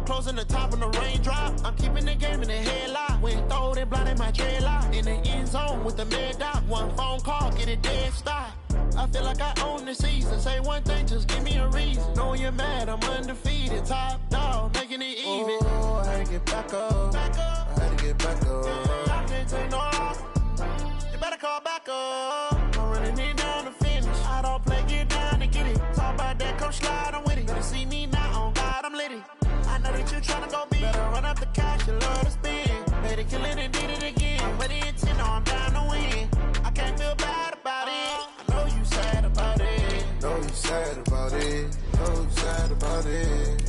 closing the top on the raindrop. I'm keeping the game in the headlock. When throwed and blinded my dreadlock. In the end zone with the mid dot. One phone call, get it dead stop. I feel like I own the season. Say one thing, just give me a reason. Knowing you're mad, I'm undefeated. Top dog, making it even. Oh, I had to get back up. I had to get back up. I can't take no loss. You better call back up. I'm running it down to finish. I don't play, get down to get it. Talk about that, come slide, I'm with it. Better see me now, on God, I'm litty. I know that you're trying to go big. Better run up the cash, you love to spend. Made it, kill it, and did it again. I'm ready to 10, I'm down to win. I can't feel bad about it. I know you sad about it. Know you sad about it. Know you sad about it.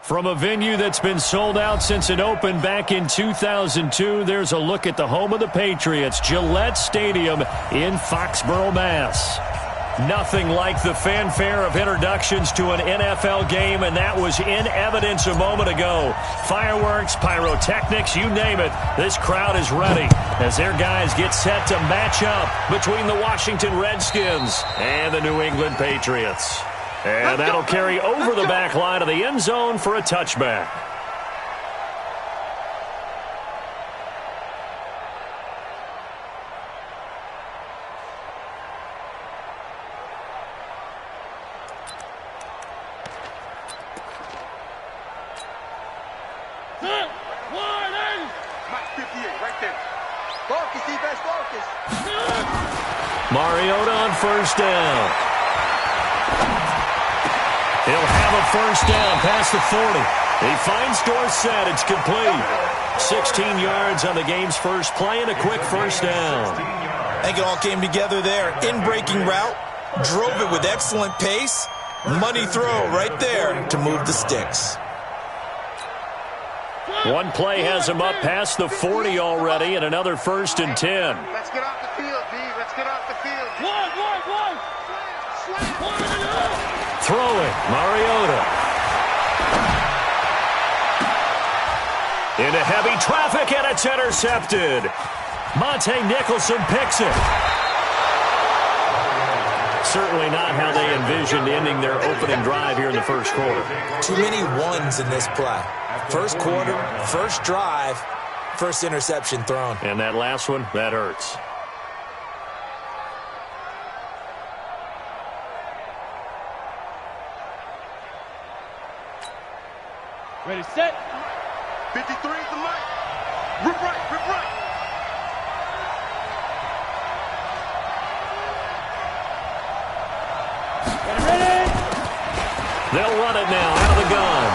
From a venue that's been sold out since it opened back in 2002, there's a look at the home of the Patriots, Gillette Stadium in Foxborough, Mass. Nothing like the fanfare of introductions to an NFL game, and that was in evidence a moment ago. Fireworks, pyrotechnics, you name it. This crowd is ready as their guys get set to match up between the Washington Redskins and the New England Patriots. And that'll carry over the back line of the end zone for a touchback. Mariota on first down. He'll have a first down past the 40. He finds Dorsett. It's complete. 16 yards on the game's first play and a quick first down. I think it all came together there. In-breaking route. Drove it with excellent pace. Money throw right there to move the sticks. One play has him up past the 40 already and another 1st and 10. Let's get off the field, D. Let's get off the field. One. Throwing, Mariota. Into heavy traffic, and it's intercepted. Monte Nicholson picks it. Certainly not how they envisioned ending their opening drive here in the first quarter. Too many ones in this play. First quarter, first drive, first interception thrown. And that last one, that hurts. Ready, set. 53 is the light. Rip right. Ready. They'll run it now out of the gun.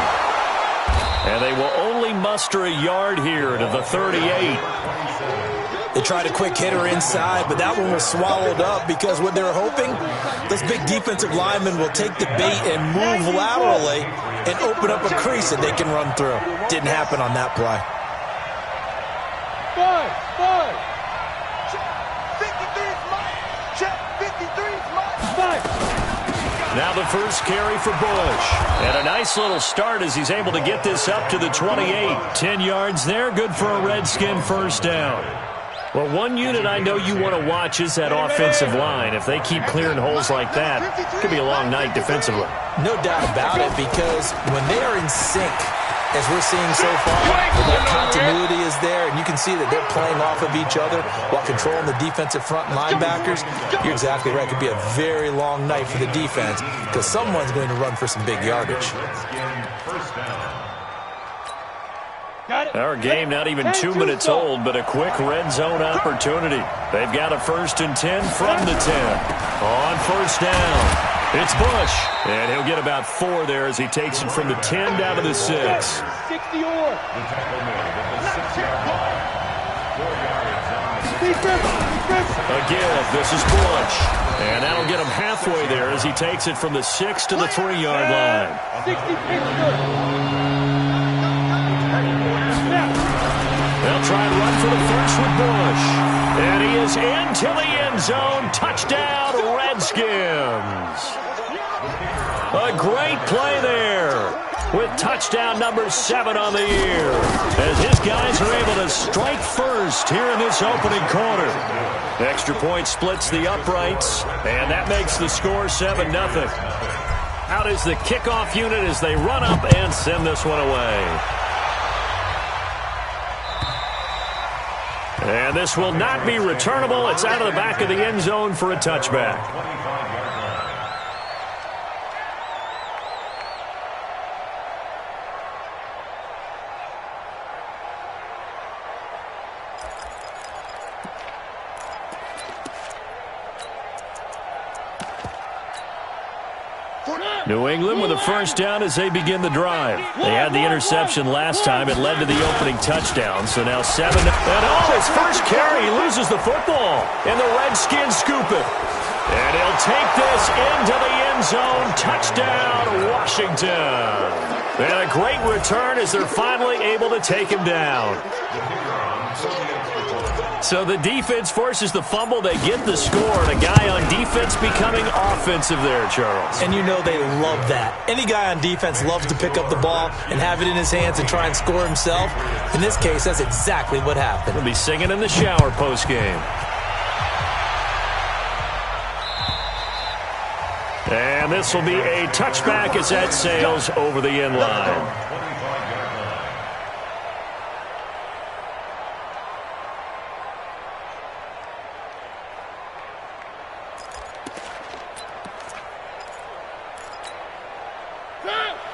And they will only muster a yard here to the 38. They tried a quick hitter inside, but that one was swallowed up because what they're hoping, this big defensive lineman will take the bait and move laterally and open up a crease that they can run through. Didn't happen on that play. Five. 53's mine. Check. 53's mine. Five. Now the first carry for Bush. And a nice little start as he's able to get this up to the 28. 10 yards there, good for a Redskin first down. Well, one unit I know you want to watch is that offensive line. If they keep clearing holes like that, it could be a long night defensively. No doubt about it, because when they are in sync, as we're seeing so far, the continuity is there, and you can see that they're playing off of each other while controlling the defensive front linebackers. You're exactly right. It could be a very long night for the defense because someone's going to run for some big yardage. Our game not even 2 minutes old, but a quick red zone opportunity. They've got a 1st and 10 from the 10. On first down, it's Bush. And he'll get about 4 there as he takes it from the 10 down to the 6. 60 or. Again, this is Bush. And that'll get him halfway there as he takes it from the 6 to the 3-yard line. 60 They'll try and run for the first with Bush. And he is into the end zone. Touchdown, Redskins. A great play there with touchdown number 7 on the year as his guys are able to strike first here in this opening quarter. Extra point splits the uprights, and that makes the score 7-0. Out is the kickoff unit as they run up and send this one away. And this will not be returnable. It's out of the back of the end zone for a touchback. New England with a first down as they begin the drive. They had the interception last time. It led to the opening touchdown. So now 7. And his first carry, he loses the football. And the Redskins scoop it. And he'll take this into the end zone. Touchdown, Washington. And a great return as they're finally able to take him down. So the defense forces the fumble. They get the score. And a guy on defense becoming offensive there, Charles. And you know they love that. Any guy on defense loves to pick up the ball and have it in his hands and try and score himself. In this case, that's exactly what happened. He'll be singing in the shower postgame. And this will be a touchback as that sails over the end line.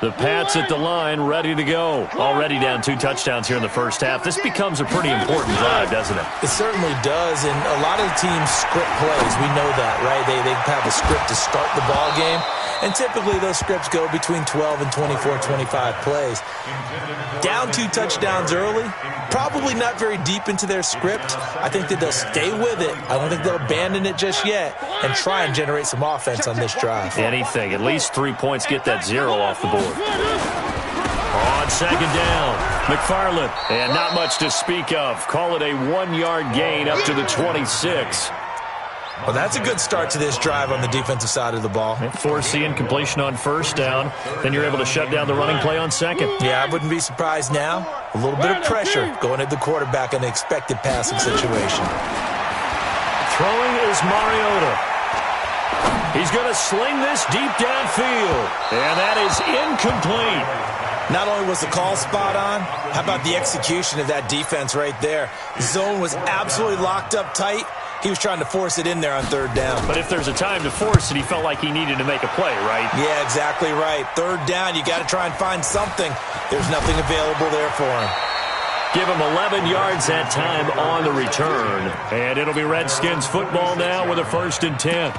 The Pats at the line, ready to go. Already down 2 touchdowns here in the first half. This becomes a pretty important drive, doesn't it? It certainly does, and a lot of the teams script plays. We know that, right? They have a script to start the ball game, and typically those scripts go between 12 and 24, 25 plays. Down 2 touchdowns early, probably not very deep into their script. I think that they'll stay with it. I don't think they'll abandon it just yet and try and generate some offense on this drive. Anything. At least 3 points, get that 0 off the board. On second down, McFarland. And not much to speak of. Call it a 1-yard gain up to the 26. Well, that's a good start to this drive on the defensive side of the ball. Force the incompletion on first down. Then you're able to shut down the running play on second. Yeah, I wouldn't be surprised now. A little bit of pressure going at the quarterback in an expected passing situation. Throwing is Mariota. He's going to sling this deep downfield. And that is incomplete. Not only was the call spot on, how about the execution of that defense right there? The zone was absolutely locked up tight. He was trying to force it in there on third down. But if there's a time to force it, he felt like he needed to make a play, right? Yeah, exactly right. Third down, you got to try and find something. There's nothing available there for him. Give him 11 yards that time on the return. And it'll be Redskins football now with a 1st and 10.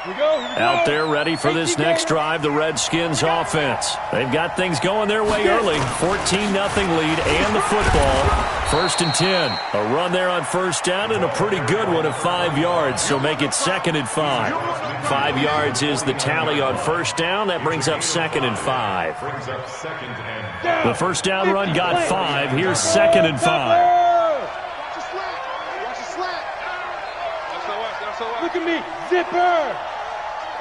Here we go. Out there ready for this next drive, the Redskins offense. They've got things going their way early. 14-0 lead and the football. 1st and 10. A run there on first down and a pretty good one of 5 yards, so make it 2nd and 5. 5 yards is the tally on first down. That brings up 2nd and 5. The first down run got 5. Here's 2nd and 5. Look at me, zipper.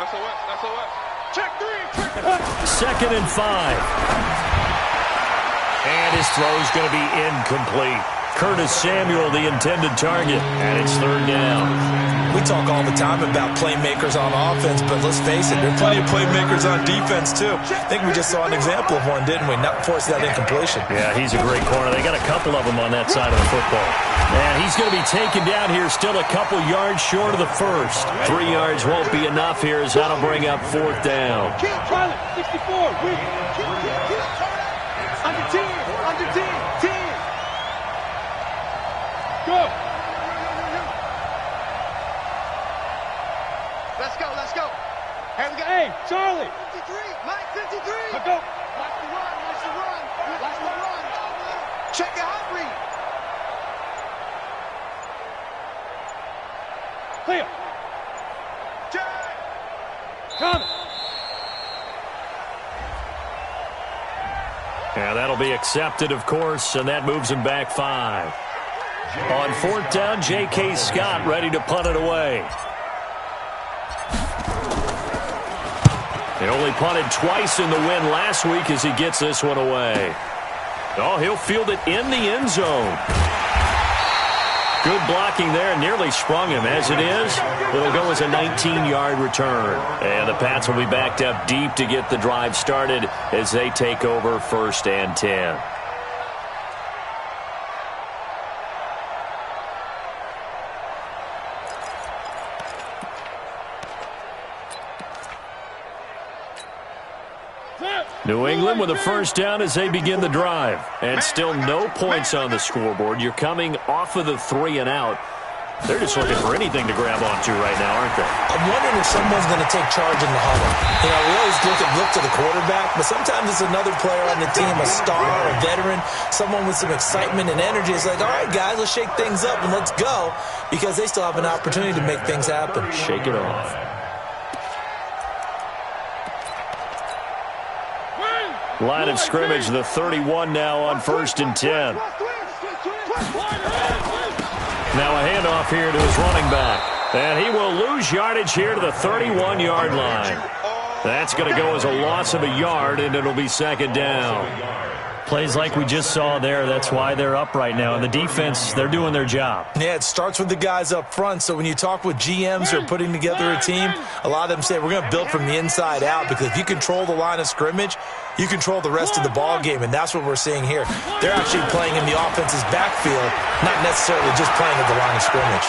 That's all right. Check 3. 2nd and 5. And his throw is going to be incomplete. Curtis Samuel the intended target, and it's third down. We talk all the time about playmakers on offense, but let's face it, there are plenty of playmakers on defense, too. I think we just saw an example of one, didn't we? Not force that incompletion. Yeah, he's a great corner. They got a couple of them on that side of the football. And he's going to be taken down here, still a couple yards short of the first. 3 yards won't be enough here, as that'll bring up fourth down. Charlie, 64, win. Under 10, 10. Go. Let's go. Here we go. Hey, Charlie. 53, Mike, 53. Let's go. Watch the run. Check the hot read. Clear. Check. Come. Yeah, that'll be accepted, of course, and that moves him back 5. On fourth down, J.K. Scott ready to punt it away. He only punted twice in the win last week as he gets this one away. Oh, he'll field it in the end zone. Good blocking there, nearly sprung him. As it is, it'll go as a 19-yard return. And the Pats will be backed up deep to get the drive started as they take over first and 10. New England with a first down as they begin the drive. And still no points on the scoreboard. You're coming off of the 3 and out. They're just looking for anything to grab onto right now, aren't they? I'm wondering if someone's going to take charge in the huddle. You know, we always look to the quarterback, but sometimes it's another player on the team, a star, a veteran, someone with some excitement and energy. It's like, all right, guys, let's shake things up and let's go, because they still have an opportunity to make things happen. Shake it off. Line of scrimmage, the 31 now on first and 10. Now a handoff here to his running back. And he will lose yardage here to the 31-yard line. That's going to go as a loss of a yard, and it'll be second down. Plays like we just saw there, that's why they're up right now. And the defense, they're doing their job. Yeah, it starts with the guys up front. So when you talk with GMs who are putting together a team, a lot of them say we're going to build from the inside out, because if you control the line of scrimmage, you control the rest of the ball game, and that's what we're seeing here. They're actually playing in the offense's backfield, not necessarily just playing at the line of scrimmage.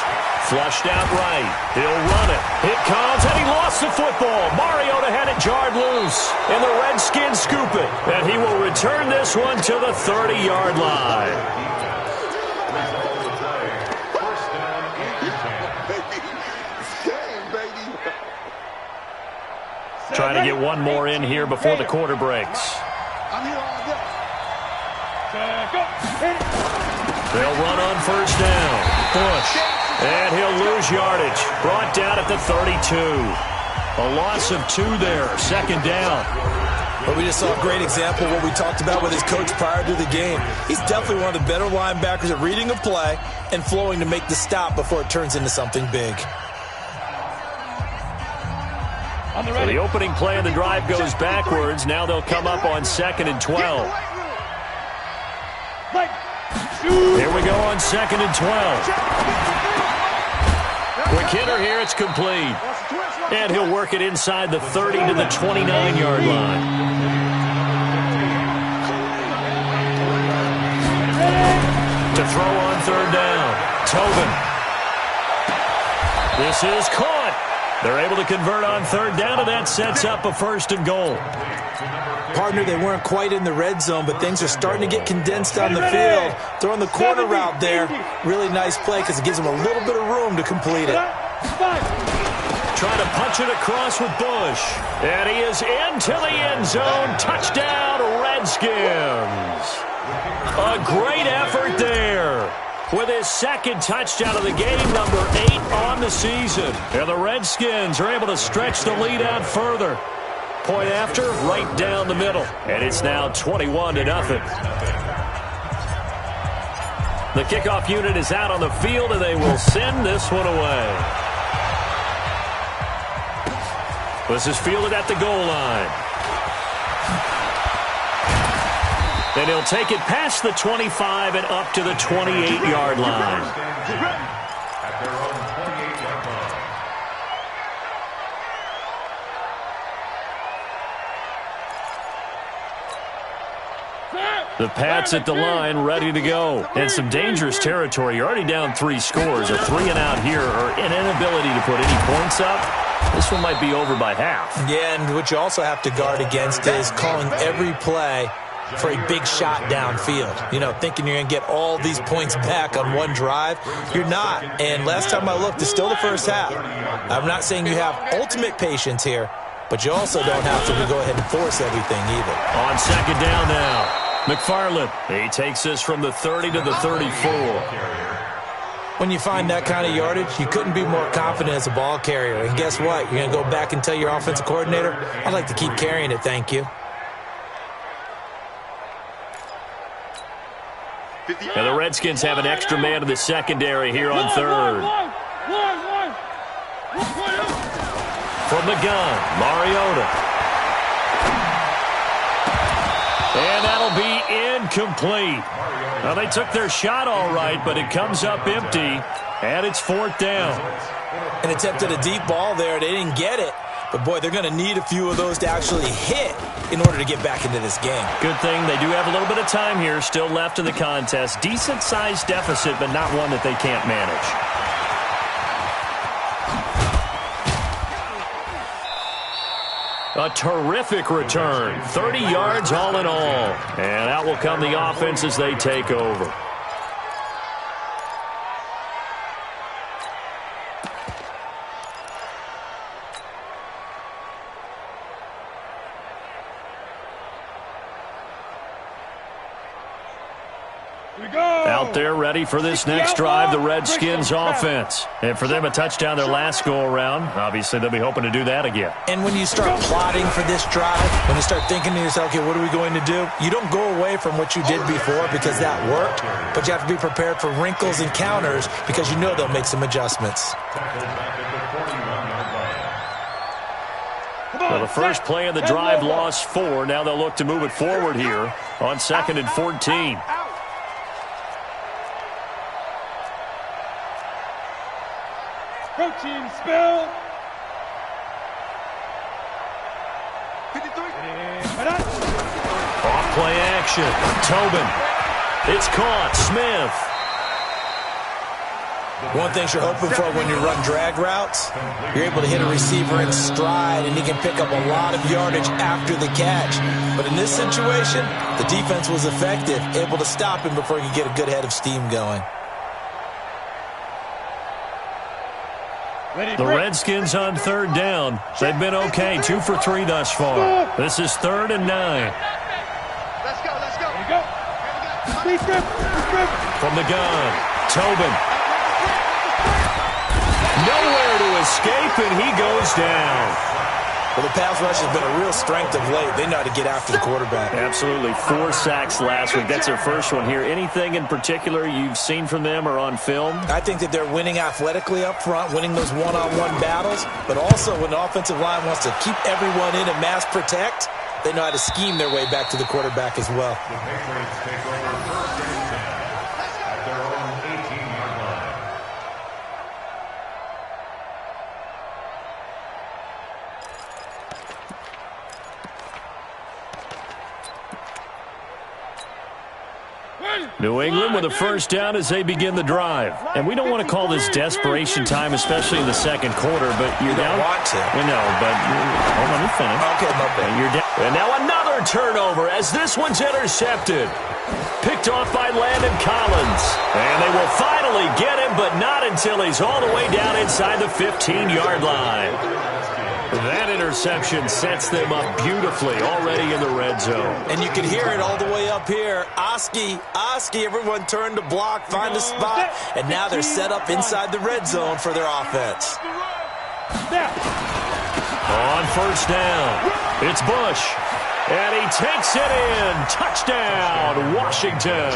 Flushed out right. He'll run it. It comes, and he lost the football. Mariota had it jarred loose, and the Redskins scoop it. And he will return this one to the 30-yard line. Trying to get one more in here before the quarter breaks. They'll run on first down. Bush. And he'll lose yardage. Brought down at the 32. A loss of 2 there. Second down. But we just saw a great example of what we talked about with his coach prior to the game. He's definitely one of the better linebackers at reading a play and flowing to make the stop before it turns into something big. So the opening play of the drive goes backwards. Now they'll come up on 2nd and 12. Here we go on 2nd and 12. Quick hitter here, it's complete. And he'll work it inside the 30 to the 29-yard line. To throw on third down, Tobin. This is caught. They're able to convert on third down, and that sets up a first and goal. Partner, they weren't quite in the red zone, but things are starting to get condensed on the field. Throwing the corner route there. Really nice play because it gives them a little bit of room to complete it. Trying to punch it across with Bush. And he is into the end zone. Touchdown, Redskins. A great effort there. With his second touchdown of the game, number 8 on the season. And the Redskins are able to stretch the lead out further. Point after, right down the middle. And it's now 21-0. The kickoff unit is out on the field, and they will send this one away. This is fielded at the goal line. And he'll take it past the 25 and up to the 28-yard line. At their own 28-yard line. The Pats at the line, ready to go. And some dangerous territory. You're already down 3 scores. A 3-and-out here, or an inability to put any points up. This one might be over by half. Yeah, and what you also have to guard against is calling every play for a big shot downfield. You know, thinking you're going to get all these points back on one drive. You're not. And last time I looked, it's still the first half. I'm not saying you have ultimate patience here, but you also don't have to go ahead and force everything either. On second down now. McFarland, he takes this from the 30 to the 34. When you find that kind of yardage, you couldn't be more confident as a ball carrier. And guess what? You're going to go back and tell your offensive coordinator, I'd like to keep carrying it, thank you. And the Redskins have an extra man in the secondary here on third. From the gun, Mariota. And that'll be incomplete. Now, they took their shot all right, but it comes up empty, and it's 4th down. An attempt at a deep ball there. They didn't get it. But, boy, they're going to need a few of those to actually hit in order to get back into this game. Good thing they do have a little bit of time here still left in the contest. Decent-sized deficit, but not one that they can't manage. A terrific return. 30 yards all in all. And out will come the offense as they take over. Out there ready for this next drive, the Redskins offense. And for them, a touchdown their last go-around. Obviously, they'll be hoping to do that again. And when you start plotting for this drive, when you start thinking to yourself, okay, what are we going to do? You don't go away from what you did before because that worked, but you have to be prepared for wrinkles and counters because you know they'll make some adjustments. Well, the first play of the drive lost 4. Now they'll look to move it forward here on 2nd and 14. Protein spill. 53. Off play action. Tobin. It's caught. Smith. One thing you're hoping for when you run drag routes, you're able to hit a receiver in stride, and he can pick up a lot of yardage after the catch. But in this situation, the defense was effective, able to stop him before he could get a good head of steam going. The Redskins on 3rd down. They've been okay. 2 for 3 thus far. This is 3rd and 9. Let's go, let's go. There you go. From the gun, Tobin. Nowhere to escape, and he goes down. Well, the pass rush has been a real strength of late. They know how to get after the quarterback. Absolutely. 4 sacks last week. That's their first one here. Anything in particular you've seen from them or on film? I think that they're winning athletically up front, winning those one-on-one battles, but also when the offensive line wants to keep everyone in and mass protect, they know how to scheme their way back to the quarterback as well. The Patriots take over 1st and 10 at their own 18-yard line. New England with a first down as they begin the drive. And we don't want to call this desperation time, especially in the second quarter, but you're down. You don't want to. We know, but let me finish. Okay, my bad. And you're down. And now another turnover as this one's intercepted. Picked off by Landon Collins. And they will finally get him, but not until he's all the way down inside the 15-yard line. That interception sets them up beautifully already in the red zone. And you can hear it all the way up here. Oski, everyone turned to block, find a spot, and now they're set up inside the red zone for their offense. On first down, it's Bush. And he takes it in. Touchdown, Washington.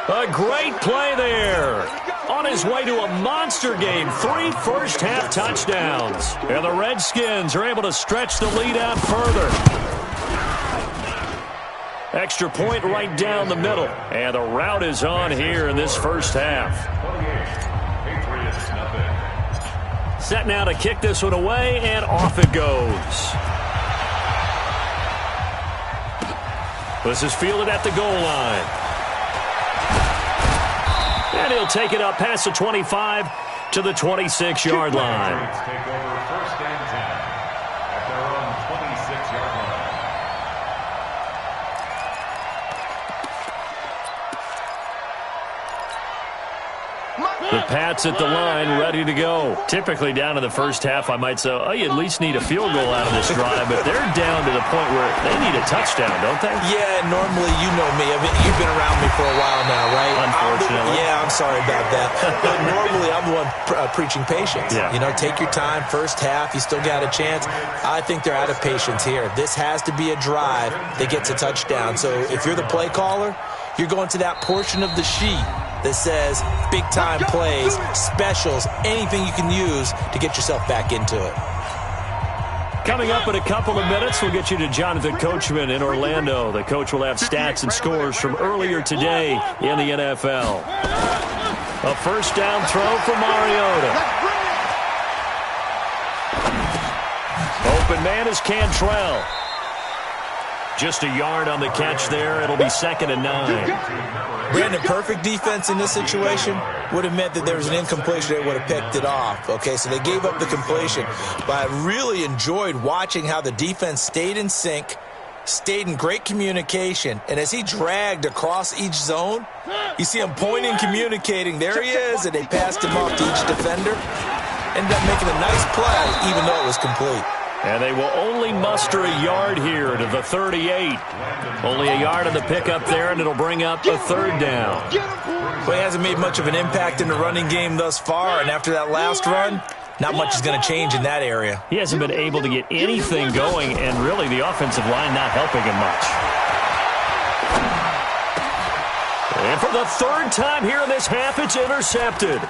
A great play there. On his way to a monster game, 3 first-half touchdowns. And the Redskins are able to stretch the lead out further. Extra point right down the middle. And the route is on here in this first half. Patriots, nothing. Set now to kick this one away, and off it goes. This is fielded at the goal line. And he'll take it up past the 25 to the 26-yard line. Patriots take over first and 10 at their own 26-yard line. The Pats at the line, ready to go. Typically down in the first half, I might say, oh, you at least need a field goal out of this drive, but they're down to the point where they need a touchdown, don't they? Yeah, normally, you know me. You've been around me for a while now, right? Unfortunately. I'm sorry about that. But normally, I'm the one preaching patience. Yeah. You know, take your time. First half, you still got a chance. I think they're out of patience here. This has to be a drive that gets a touchdown. So if you're the play caller, you're going to that portion of the sheet that says big-time plays, specials, anything you can use to get yourself back into it. Coming up in a couple of minutes, we'll get you to Jonathan Coachman in Orlando. The coach will have stats and scores from earlier today in the NFL. A first down throw for Mariota. Open man is Cantrell. Just a yard on the catch there. It'll be 2nd and 9. Brandon, perfect defense in this situation would have meant that there was an incompletion. They would have picked it off. Okay, so they gave up the completion. But I really enjoyed watching how the defense stayed in sync, stayed in great communication, and as he dragged across each zone, you see him pointing, communicating. There he is, and they passed him off to each defender. Ended up making a nice play, even though it was complete. And they will only muster a yard here to the 38. Only a yard on the pickup there, and it'll bring up a 3rd down. Well, he hasn't made much of an impact in the running game thus far, and after that last run, not much is going to change in that area. He hasn't been able to get anything going, and really the offensive line not helping him much. And for the 3rd time here in this half, it's intercepted.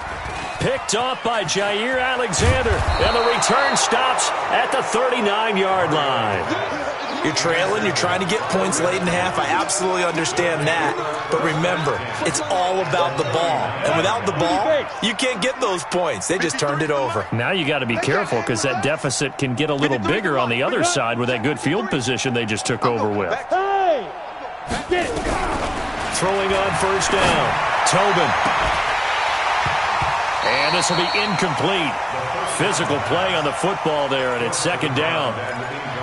Picked off by Jair Alexander, and the return stops at the 39-yard line. You're trailing, you're trying to get points late in half. I absolutely understand that. But remember, it's all about the ball. And without the ball, you can't get those points. They just turned it over. Now you got to be careful because that deficit can get a little bigger on the other side with that good field position they just took over with. Throwing on first down, Tobin. And this will be incomplete. Physical play on the football there, and it's 2nd down.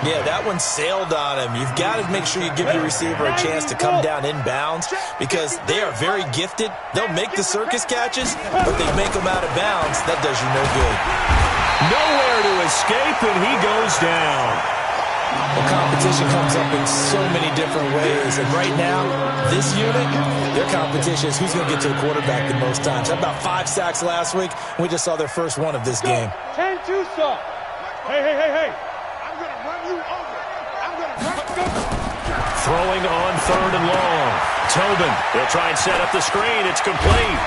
Yeah, that one sailed on him. You've got to make sure you give your receiver a chance to come down inbounds because they are very gifted. They'll make the circus catches, but they make them out of bounds. That does you no good. Nowhere to escape, and he goes down. Well, competition comes up in so many different ways. And right now, this unit, their competition is who's going to get to the quarterback the most times. Had about 5 sacks last week. We just saw their first one of this game. 10-2 stop. Hey. I'm going to run you over. I'm going to run you. Throwing on 3rd and long. Tobin will try and set up the screen. It's complete.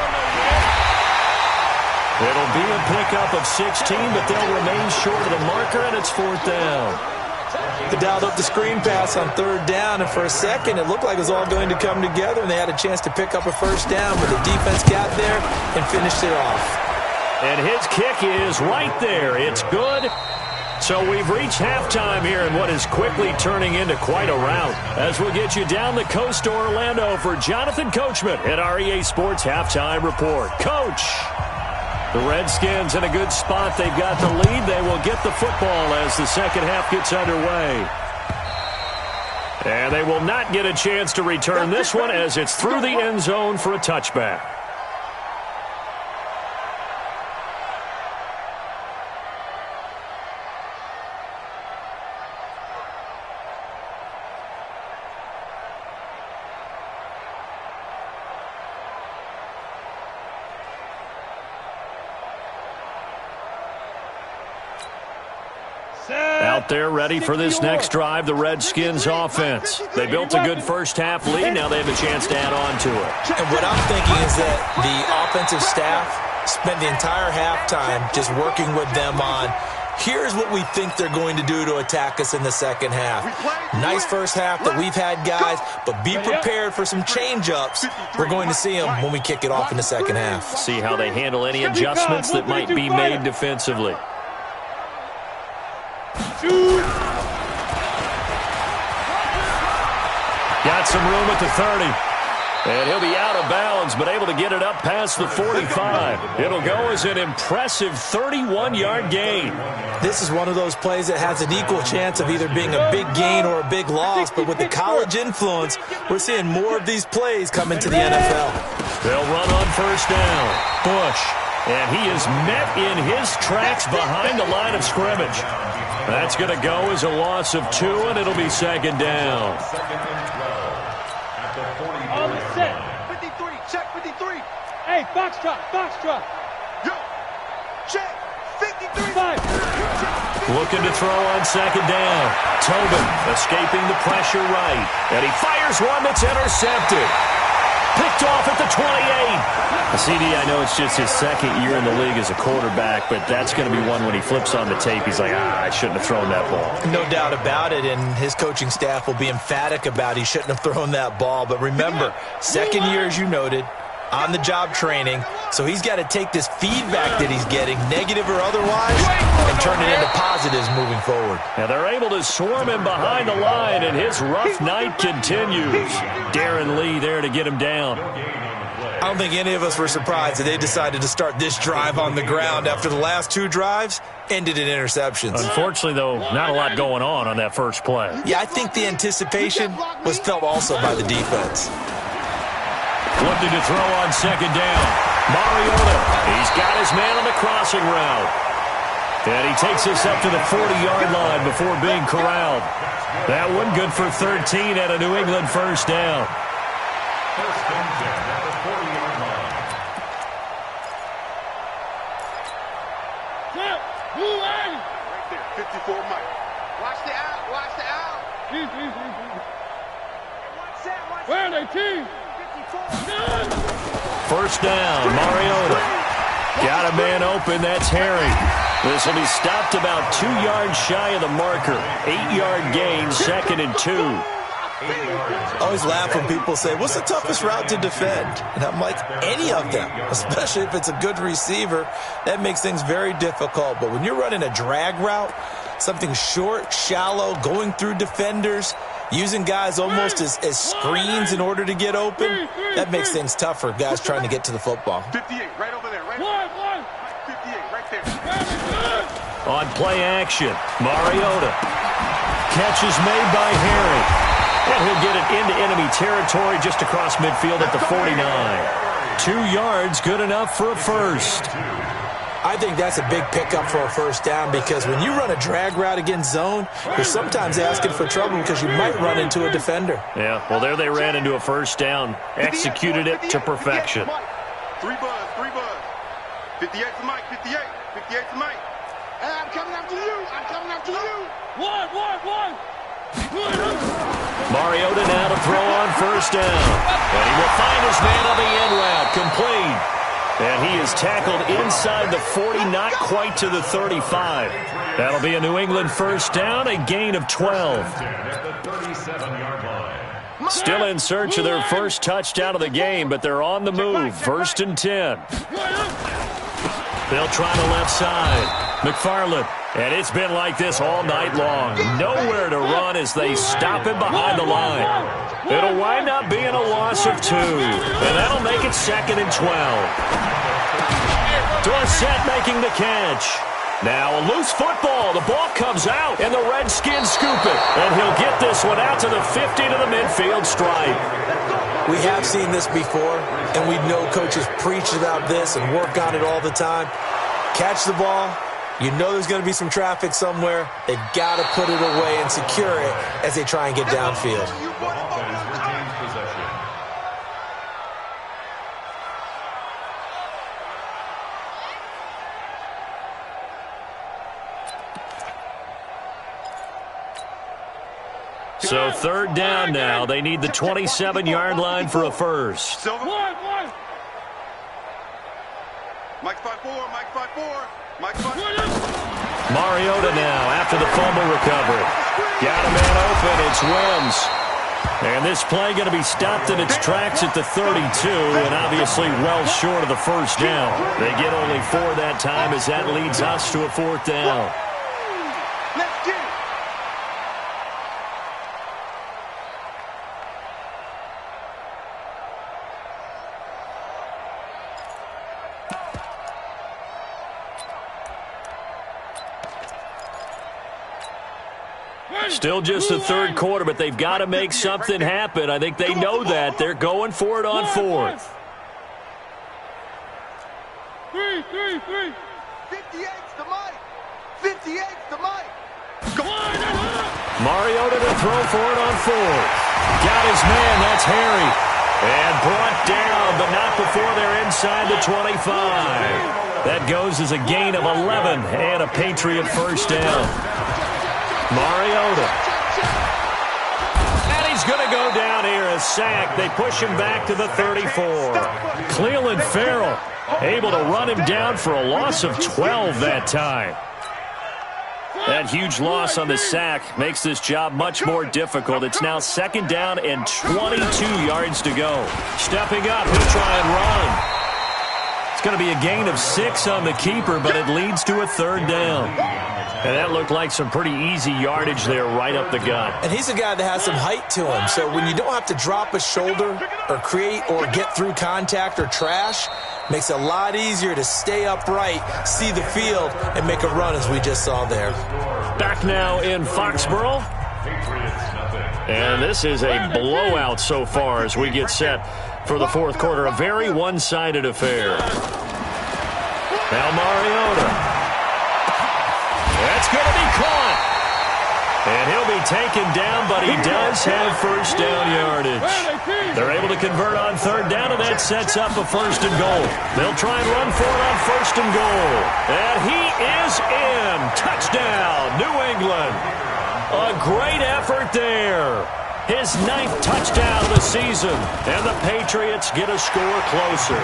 It'll be a pickup of 16, but they'll remain short of the marker, and it's 4th down. They dialed up the screen pass on 3rd down, and for a second it looked like it was all going to come together, and they had a chance to pick up a first down, but the defense got there and finished it off. And his kick is right there. It's good. So we've reached halftime here in what is quickly turning into quite a rout, as we'll get you down the coast to Orlando for Jonathan Coachman at REA Sports Halftime Report. Coach! The Redskins in a good spot. They've got the lead. They will get the football as the second half gets underway. And they will not get a chance to return this one as it's through the end zone for a touchback. Out there ready for this next drive, the Redskins offense. They built a good first half lead. Now they have a chance to add on to it. And what I'm thinking is that the offensive staff spent the entire halftime just working with them on Here's what we think they're going to do to attack us in the second half. Nice first half that we've had, guys, but be prepared for some change-ups. We're going to see them when we kick it off in the second half. See how they handle any adjustments that might be made defensively. Got some room at the 30. And he'll be out of bounds, but able to get it up past the 45. It'll go as an impressive 31-yard gain. This is one of those plays that has an equal chance of either being a big gain or a big loss, but with the college influence, we're seeing more of these plays come into the NFL. They'll run on first down. Bush. And he is met in his tracks behind the line of scrimmage. That's going to go as a loss of 2, and it'll be second down. On the set. 53, check 53. Hey, foxtrot, foxtrot. Yo, check 53. 5. Looking to throw on second down. Tobin escaping the pressure right. And he fires one that's intercepted. Picked off at the 28. CD, I know it's just his second year in the league as a quarterback, but that's going to be one when he flips on the tape. He's like, I shouldn't have thrown that ball. No doubt about it, and his coaching staff will be emphatic about he shouldn't have thrown that ball. But remember, second year, as you noted, on-the-job training, so he's got to take this feedback that he's getting, negative or otherwise, and turn it into positives moving forward. And they're able to swarm him behind the line, and his rough night continues. Darren Lee there to get him down. I don't think any of us were surprised that they decided to start this drive on the ground after the last 2 drives ended in interceptions. Unfortunately, though, not a lot going on that first play. Yeah, I think the anticipation was felt also by the defense. Looking to throw on second down. Mariota, he's got his man on the crossing route. And he takes us up to the 40-yard line before being corralled. That one good for 13 at a New England first down. First and 10 at the 40-yard line. Right there, 54 Mike. Watch the out, watch the out. Where are they, team? First down, Mariota. Got a man open, that's Harry. This will be stopped about 2 yards shy of the marker. 8-yard gain, second and 2. I always laugh when people say, what's the toughest route to defend? And I'm like, any of them, especially if it's a good receiver. That makes things very difficult. But when you're running a drag route, something short, shallow, going through defenders, using guys almost as screens in order to get open, that makes things tough for guys trying to get to the football. 58, right over there, right? 58, right there. On play action, Mariota. Catch is made by Harry. And he'll get it into enemy territory just across midfield at the 49. 2 yards, good enough for a first. I think that's a big pickup for a first down because when you run a drag route against zone, you're sometimes asking for trouble because you might run into a defender. Yeah, well, there they ran into a first down. Executed it to perfection. 3 buzz, 3 buzz. 58 to Mike, 58. 58 to Mike. Hey, I'm coming after you. I'm coming after you. One. Mariota now to throw on first down. And he will find his man on the end route. Complete. And he is tackled inside the 40, not quite to the 35. That'll be a New England first down, a gain of 12. Still in search of their first touchdown of the game, but they're on the move. First and 10. They'll try the left side. McFarland. And it's been like this all night long. Nowhere to run as they stop him behind the line. It'll wind up being a loss of 2. And that'll make it second and 12. Dorsett making the catch. Now a loose football. The ball comes out, and the Redskins scoop it. And he'll get this one out to the 50 to the midfield stripe. We have seen this before, and we know coaches preach about this and work on it all the time. Catch the ball. You know there's going to be some traffic somewhere. They've got to put it away and secure it as they try and get downfield. So third down now. They need the 27-yard line for a first. Silver. Mike 5-4, Mike 5-4. Mike 5-4. Mariota now after the fumble recovery. Got a man open. It's Wims. And this play going to be stopped in its tracks at the 32, and obviously well short of the first down. They get only 4 that time as that leads us to a 4th down. Let's get it. Still just the third quarter, but they've got to make something happen. I think they know that. They're going for it on 4th. 58's the mic. 58's the mic. Mariota to throw for it on 4th. Got his man. That's Harry. And brought down, but not before they're inside the 25. That goes as a gain of 11 and a Patriot first down. Mariota. And he's going to go down here, a sack. They push him back to the 34. Cleveland Farrell able to run him down for a loss of 12 that time. That huge loss on the sack makes this job much more difficult. It's now 2nd down and 22 yards to go. Stepping up, he'll try and run. It's going to be a gain of 6 on the keeper, but it leads to a 3rd down. And that looked like some pretty easy yardage there right up the gut. And he's a guy that has some height to him. So when you don't have to drop a shoulder or create or get through contact or trash, makes it a lot easier to stay upright, see the field, and make a run as we just saw there. Back now in Foxborough. And this is a blowout so far as we get set for the 4th quarter. A very one-sided affair. Now Mariota. That's going to be caught. And he'll be taken down, but he does have first down yardage. They're able to convert on 3rd down, and that sets up a 1st and goal. They'll try and run for it on 1st and goal. And he is in. Touchdown, New England. A great effort there. His 9th touchdown of the season. And the Patriots get a score closer.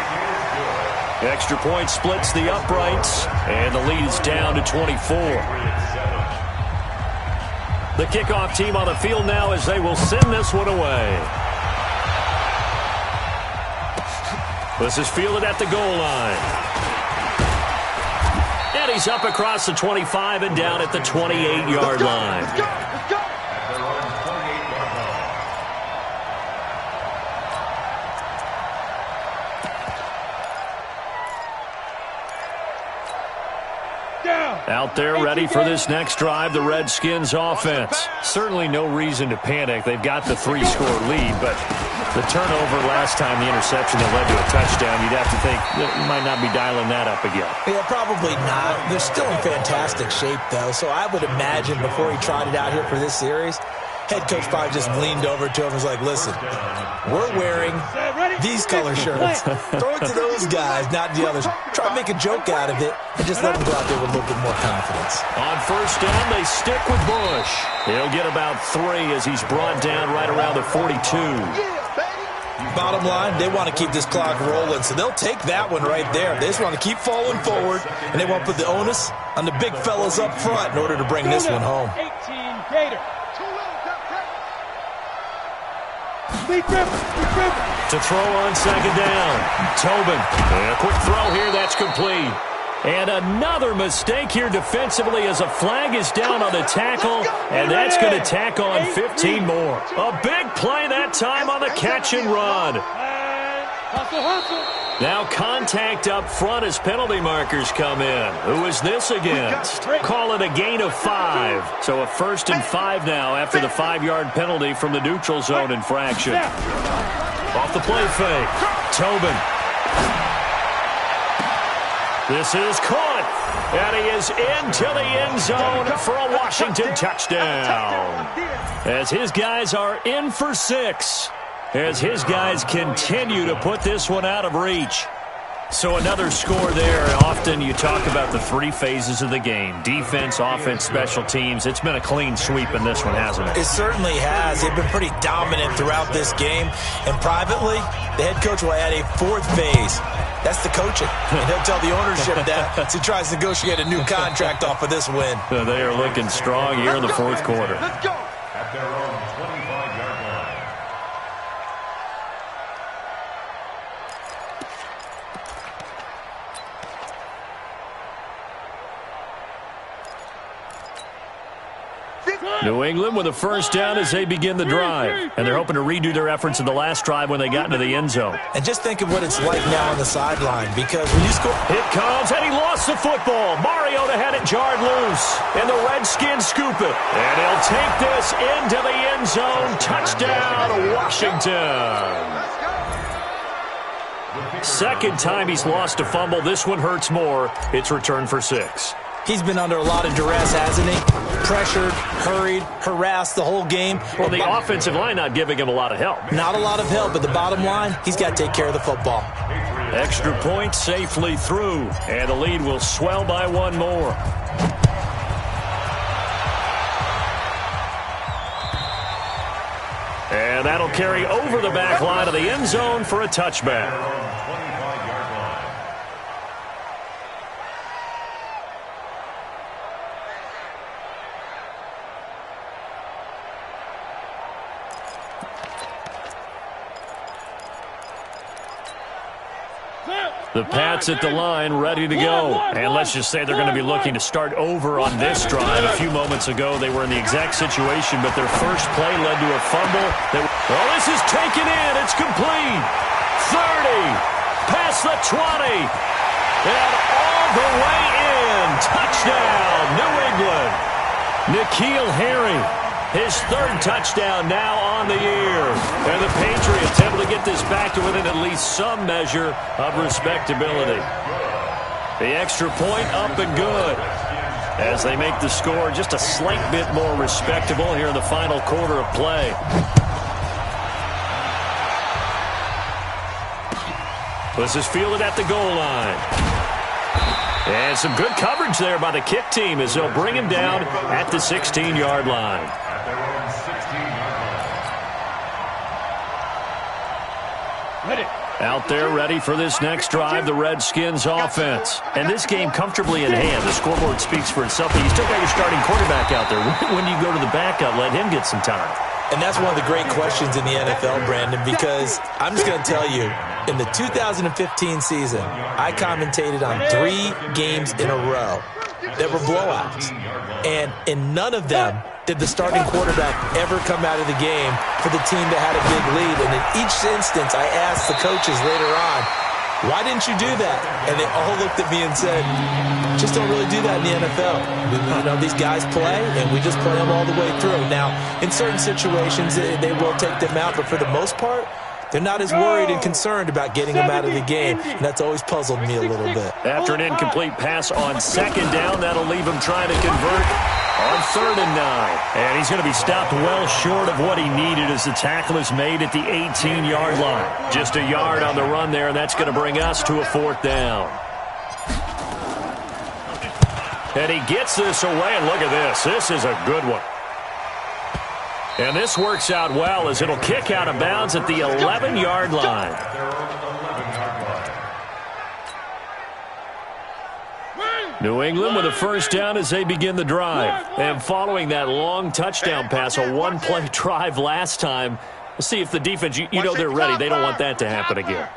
Extra point splits the uprights, and the lead is down to 24. The kickoff team on the field now as they will send this one away. This is fielded at the goal line. And he's up across the 25 and down at the 28-yard line. Let's go. Out there ready for this next drive, the Redskins offense. Certainly no reason to panic. They've got the 3-score lead, but the turnover last time, the interception that led to a touchdown, you'd have to think that you might not be dialing that up again. Yeah, probably not. They're still in fantastic shape, though, so I would imagine before he tried it out here for this series, head coach probably just leaned over to him and was like, listen, we're wearing these color shirts. Throw it to those guys, not the others. Try to make a joke out of it and just let them go out there with a little bit more confidence. On 1st down, they stick with Bush. He'll get about 3 as he's brought down right around the 42. Bottom line, they want to keep this clock rolling, so they'll take that one right there. They just want to keep falling forward, and they want to put the onus on the big fellas up front in order to bring this one home. 18 Gator. To throw on 2nd down. Tobin. And a quick throw here. That's complete. And another mistake here defensively as a flag is down on the tackle. And that's going to tack on 15 more. A big play that time on the catch and run. Now contact up front as penalty markers come in. Who is this against? Call it a gain of 5. So a 1st and 5 now after the 5-yard penalty from the neutral zone infraction. Off the play fake. Tobin. This is caught. And he is into the end zone for a Washington touchdown. As his guys are in for 6. As his guys continue to put this one out of reach. So another score there. Often you talk about the three phases of the game: defense, offense, special teams. It's been a clean sweep in this one, hasn't it? It certainly has. They've been pretty dominant throughout this game. And privately, the head coach will add a fourth phase. That's the coaching. And he'll tell the ownership that as he tries to negotiate a new contract off of this win. So they are looking strong here in the fourth quarter. Let's go. At their own 25-yard line. New England with a first down as they begin the drive. And they're hoping to redo their efforts in the last drive when they got into the end zone. And just think of what it's like now on the sideline, because when you score... It comes, and he lost the football. Mariota had it jarred loose, and the Redskins scoop it. And he'll take this into the end zone. Touchdown, Washington. Second time he's lost a fumble. This one hurts more. It's returned for 6. He's been under a lot of duress, hasn't he? Pressured, hurried, harassed the whole game. Well, the offensive line not giving him a lot of help. Not a lot of help, but the bottom line, he's got to take care of the football. Extra point safely through, and the lead will swell by one more. And that'll carry over the back line of the end zone for a touchback. The Pats at the line, ready to go. And let's just say they're going to be looking to start over on this drive. A few moments ago, they were in the exact situation, but their first play led to a fumble. Well, this is taken in. It's complete. 30, past the 20, and all the way in. Touchdown, New England. N'Keal Harry. His third touchdown now on the year. And the Patriots able to get this back to within at least some measure of respectability. The extra point up and good as they make the score just a slight bit more respectable here in the final quarter of play. This is fielded at the goal line. And some good coverage there by the kick team as they'll bring him down at the 16-yard line. At their own 16-yard line. Out there ready for this next drive, the Redskins offense. And this game comfortably in hand. The scoreboard speaks for itself, but you still got your starting quarterback out there. When you go to the backup, let him get some time. And that's one of the great questions in the NFL, Brandon, because I'm just going to tell you, in the 2015 season, I commentated on 3 games in a row that were blowouts. And in none of them did the starting quarterback ever come out of the game for the team that had a big lead. And in each instance, I asked the coaches later on, why didn't you do that? And they all looked at me and said, just don't really do that in the NFL. You know, these guys play, and we just play them all the way through. Now, in certain situations, they will take them out, but for the most part, they're not as worried and concerned about getting them out of the game, and that's always puzzled me a little bit. After an incomplete pass on second down, that'll leave him trying to convert on 3rd and 9. And he's going to be stopped well short of what he needed as the tackle is made at the 18-yard line. Just a yard on the run there, and that's going to bring us to a 4th down. And he gets this away, and look at this. This is a good one. And this works out well as it'll kick out of bounds at the 11-yard line. New England with a first down as they begin the drive. And following that long touchdown pass, a one-play drive last time, we'll see if the defense, you know they're ready. They don't want that to happen again.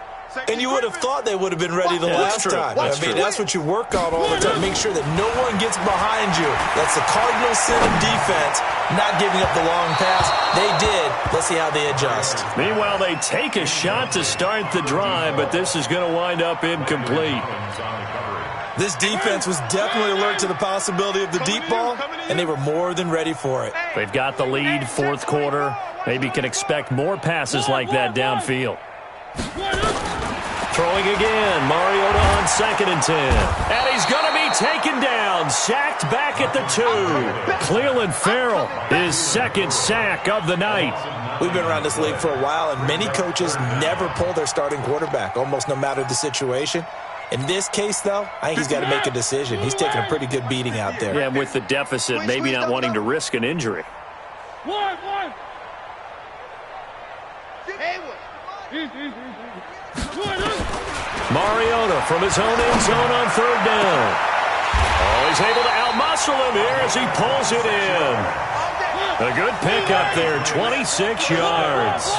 And you would have thought they would have been ready the last time. I mean, that's what you work on all the time. Make sure that no one gets behind you. That's the cardinal sin of defense, not giving up the long pass. They did. Let's see how they adjust. Meanwhile, they take a shot to start the drive, but this is going to wind up incomplete. This defense was definitely alert to the possibility of the deep ball, and they were more than ready for it. They've got the lead, 4th quarter. Maybe can expect more passes like that downfield. Throwing again. Mariota on 2nd and 10. And he's going to be taken down. Sacked back at the 2. Cleveland Farrell, his 2nd sack of the night. We've been around this league for a while, and many coaches never pull their starting quarterback, almost no matter the situation. In this case, though, I think he's got to make a decision. He's taking a pretty good beating out there. Yeah, with the deficit, maybe not wanting to risk an injury. Mariota from his own end zone on 3rd down. Oh, he's able to outmuscle him here as he pulls it in. A good pickup there, 26 yards.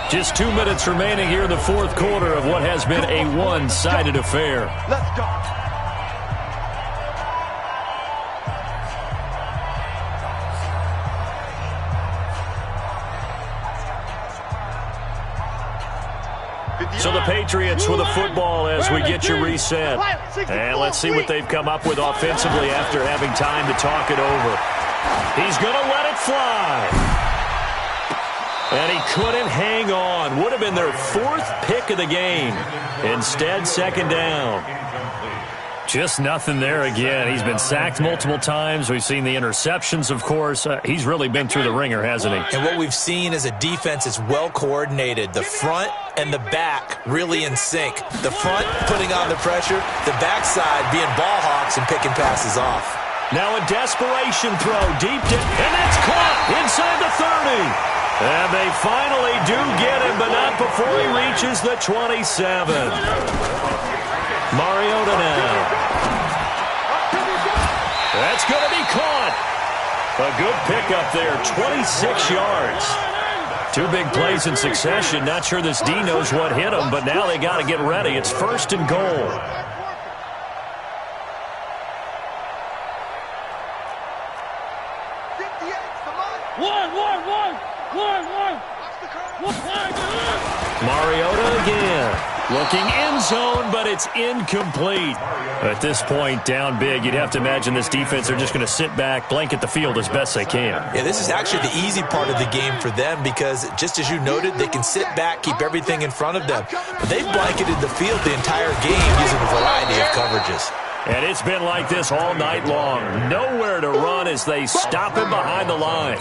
Just 2 minutes remaining here in the 4th quarter of what has been a one-sided affair. Let's go. So the Patriots with a football as we get you reset. And let's see what they've come up with offensively after having time to talk it over. He's going to let it fly. And he couldn't hang on. Would have been their 4th pick of the game. Instead, 2nd down. Just nothing there again. He's been sacked multiple times. We've seen the interceptions, of course. He's really been through the ringer, hasn't he? And what we've seen is a defense is well coordinated. The front and the back really in sync. The front putting on the pressure, the backside being ball hawks and picking passes off. Now a desperation throw deep and that's caught inside the 30. And they finally do get him, but not before he reaches the 27. Mariota now. That's going to be caught. A good pickup there, 26 yards. 2 big plays in succession. Not sure this D knows what hit him, but now they got to get ready. It's 1st and goal. Mariota again. Looking end zone, but it's incomplete. At this point, down big, you'd have to imagine this defense are just going to sit back, blanket the field as best they can. Yeah, this is actually the easy part of the game for them because, just as you noted, they can sit back, keep everything in front of them. But they've blanketed the field the entire game using a variety of coverages. And it's been like this all night long. Nowhere to run as they stop him behind the line.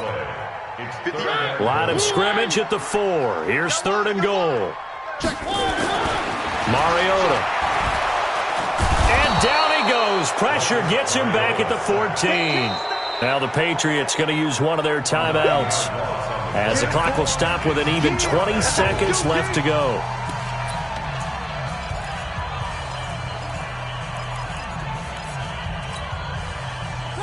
Line of scrimmage at the 4. Here's 3rd and goal. Mariota. And down he goes. Pressure gets him back at the 14. Now the Patriots going to use one of their timeouts as the clock will stop with an even 20 seconds left to go.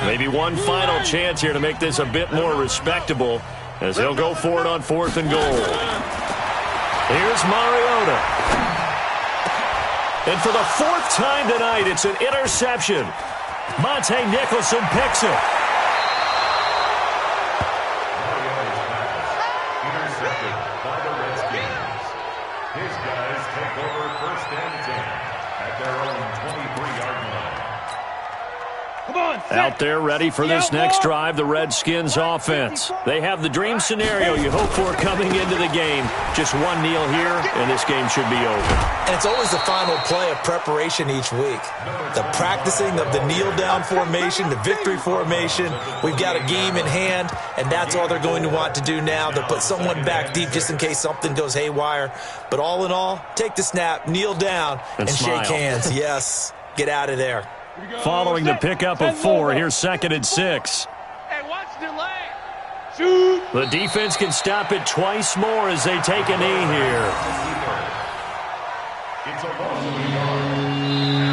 Maybe one final chance here to make this a bit more respectable as they'll go for it on 4th and goal. Here's Mariota. And for the 4th time tonight, it's an interception. Monte Nicholson picks it. Intercepted by the Redskins. His guys take over 1st and 10 at their own 23-yard line. Out there ready for this next drive, the Redskins offense. They have the dream scenario you hope for coming into the game. Just one kneel here, and this game should be over. And it's always the final play of preparation each week. The practicing of the kneel-down formation, the victory formation. We've got a game in hand, and that's all they're going to want to do now. They'll put someone back deep just in case something goes haywire. But all in all, take the snap, kneel down, and shake hands. Yes, get out of there. Following the pickup of 4, here's 2nd and 6. Hey, watch the leg. Shoot. The defense can stop it twice more as they take a knee here. It's a loss of a yard.